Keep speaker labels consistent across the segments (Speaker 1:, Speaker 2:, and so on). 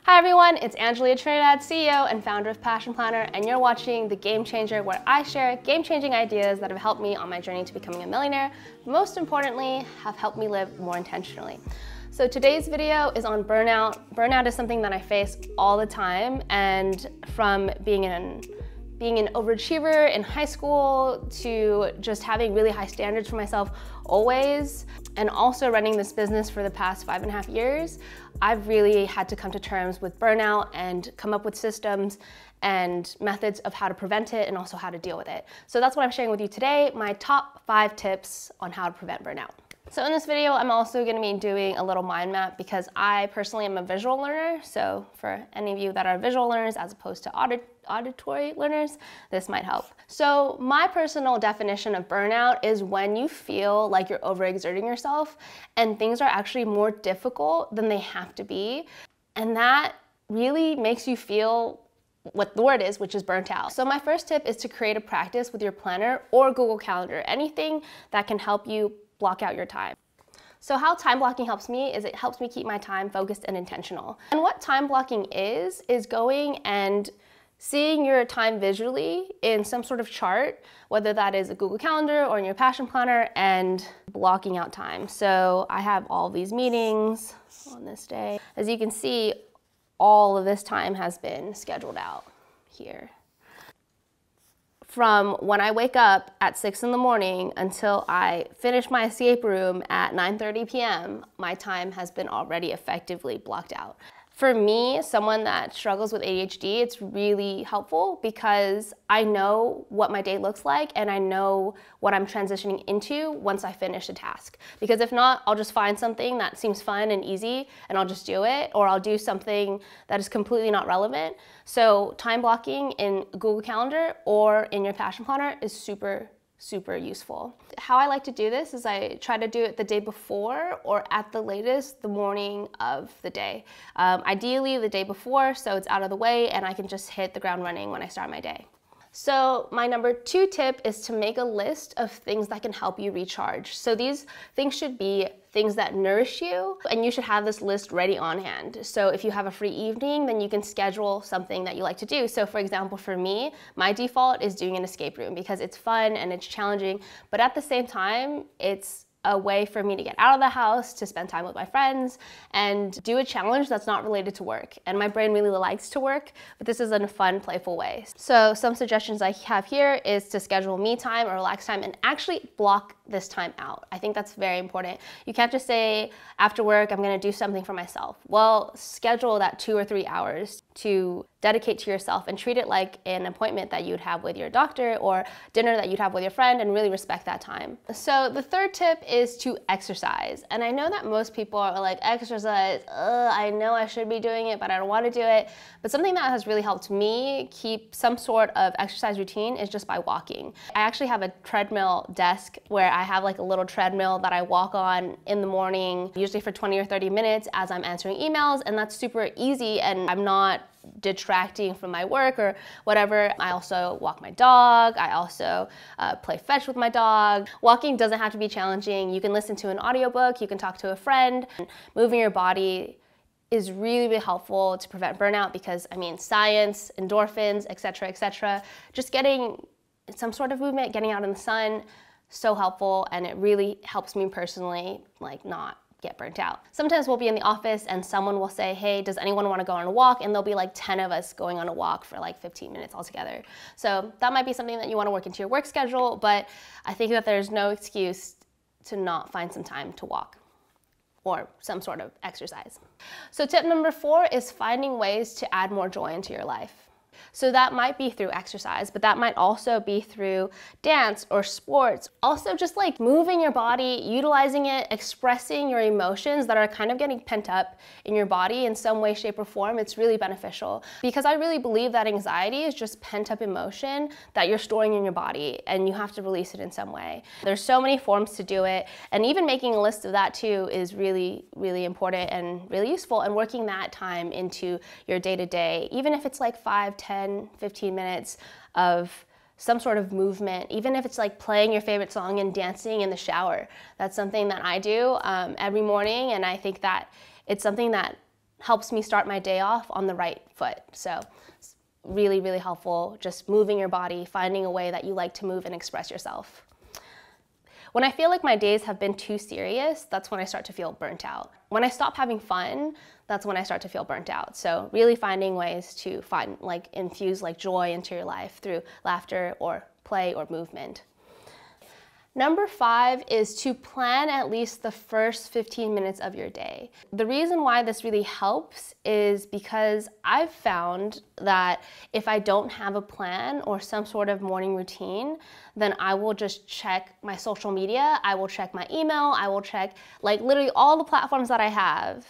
Speaker 1: Hi everyone, it's Angelia Trinidad, CEO and founder of Passion Planner, and you're watching The Game Changer, where I share game-changing ideas that have helped me on my journey to becoming a millionaire, but most importantly, have helped me live more intentionally. So today's video is on burnout. Burnout is something that I face all the time, and from being an overachiever in high school to just having really high standards for myself always, and also running this business for the past 5.5 years, I've really had to come to terms with burnout and come up with systems and methods of how to prevent it and also how to deal with it. So that's what I'm sharing with you today, my top 5 tips on how to prevent burnout. So in this video, I'm also going to be doing a little mind map because I personally am a visual learner. So for any of you that are visual learners as opposed to auditory learners, this might help. So my personal definition of burnout is when you feel like you're overexerting yourself and things are actually more difficult than they have to be. And that really makes you feel what the word is, which is burnt out. So my first tip is to create a practice with your planner or Google Calendar, anything that can help you block out your time. So how time blocking helps me is it helps me keep my time focused and intentional. And what time blocking is going and seeing your time visually in some sort of chart, whether that is a Google Calendar or in your Passion Planner, and blocking out time. So I have all these meetings on this day. As you can see, all of this time has been scheduled out here. From when I wake up at 6 in the morning until I finish my escape room at 9:30 p.m., my time has been already effectively blocked out. For me, someone that struggles with ADHD, it's really helpful because I know what my day looks like and I know what I'm transitioning into once I finish a task. Because if not, I'll just find something that seems fun and easy and I'll just do it, or I'll do something that is completely not relevant. So time blocking in Google Calendar or in your Passion Planner is super useful. How I like to do this is I try to do it the day before or at the latest the morning of the day. Ideally the day before, so it's out of the way and I can just hit the ground running when I start my day. So my number 2 tip is to make a list of things that can help you recharge. So these things should be things that nourish you, and you should have this list ready on hand. So if you have a free evening, then you can schedule something that you like to do. So for example, for me, my default is doing an escape room because it's fun and it's challenging, but at the same time, it's a way for me to get out of the house, to spend time with my friends, and do a challenge that's not related to work. And my brain really likes to work, but this is in a fun, playful way. So some suggestions I have here is to schedule me time or relax time and actually block this time out. I think that's very important. You can't just say, after work, I'm gonna do something for myself. Well, schedule that 2 or 3 hours to dedicate to yourself and treat it like an appointment that you'd have with your doctor or dinner that you'd have with your friend, and really respect that time. So the third tip is to exercise. And I know that most people are like, exercise, I know I should be doing it, but I don't want to do it. But something that has really helped me keep some sort of exercise routine is just by walking. I actually have a treadmill desk where I have like a little treadmill that I walk on in the morning, usually for 20 or 30 minutes as I'm answering emails, and that's super easy and I'm not detracting from my work or whatever. I also walk my dog. I also play fetch with my dog. Walking doesn't have to be challenging. You can listen to an audiobook, you can talk to a friend. Moving your body is really helpful to prevent burnout because, I mean, science, endorphins, etc., just getting some sort of movement, getting out in the sun, so helpful, and it really helps me personally, like, not get burnt out. Sometimes we'll be in the office and someone will say, hey, does anyone want to go on a walk? And there'll be like 10 of us going on a walk for like 15 minutes altogether. So that might be something that you want to work into your work schedule, but I think that there's no excuse to not find some time to walk or some sort of exercise. So tip number 4 is finding ways to add more joy into your life. So that might be through exercise, but that might also be through dance or sports. Also just like moving your body, utilizing it, expressing your emotions that are kind of getting pent up in your body in some way, shape, or form. It's really beneficial because I really believe that anxiety is just pent up emotion that you're storing in your body and you have to release it in some way. There's so many forms to do it, and even making a list of that too is really important and really useful, and working that time into your day-to-day, even if it's like 5, 10, 15 minutes of some sort of movement, even if it's like playing your favorite song and dancing in the shower. That's something that I do every morning, and I think that it's something that helps me start my day off on the right foot. So it's really, really helpful, just moving your body, finding a way that you like to move and express yourself. When I feel like my days have been too serious, that's when I start to feel burnt out. When I stop having fun, that's when I start to feel burnt out. So really finding ways to infuse joy into your life through laughter or play or movement. Number 5 is to plan at least the first 15 minutes of your day. The reason why this really helps is because I've found that if I don't have a plan or some sort of morning routine, then I will just check my social media, I will check my email, I will check literally all the platforms that I have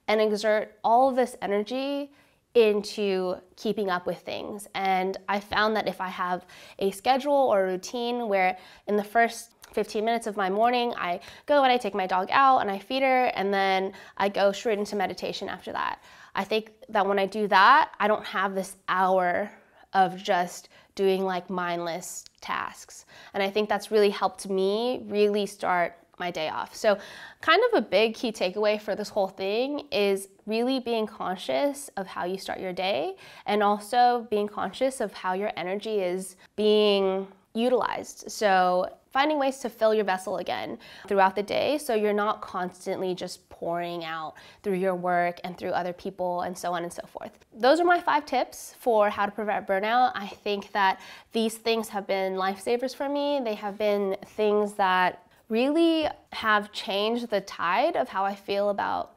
Speaker 1: and exert all of this energy into keeping up with things. And I found that if I have a schedule or a routine where in the first 15 minutes of my morning, I go and I take my dog out and I feed her, and then I go straight into meditation after that. I think that when I do that, I don't have this hour of just doing mindless tasks. And I think that's really helped me really start my day off. So kind of a big key takeaway for this whole thing is really being conscious of how you start your day, and also being conscious of how your energy is being utilized. So finding ways to fill your vessel again throughout the day, so you're not constantly just pouring out through your work and through other people and so on and so forth. Those are my 5 tips for how to prevent burnout. I think that these things have been lifesavers for me. They have been things that really have changed the tide of how I feel about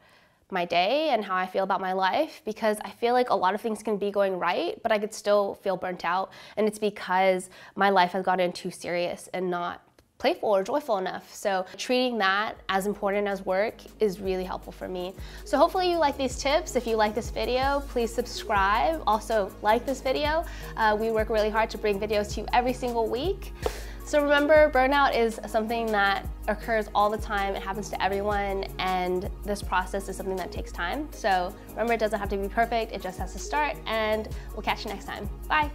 Speaker 1: my day and how I feel about my life, because I feel like a lot of things can be going right, but I could still feel burnt out. And it's because my life has gotten too serious and not playful or joyful enough. So treating that as important as work is really helpful for me. So hopefully you like these tips. If you like this video, please subscribe. Also like this video. We work really hard to bring videos to you every single week. So remember, burnout is something that occurs all the time. It happens to everyone, and this process is something that takes time. So remember, it doesn't have to be perfect. It just has to start, and we'll catch you next time. Bye.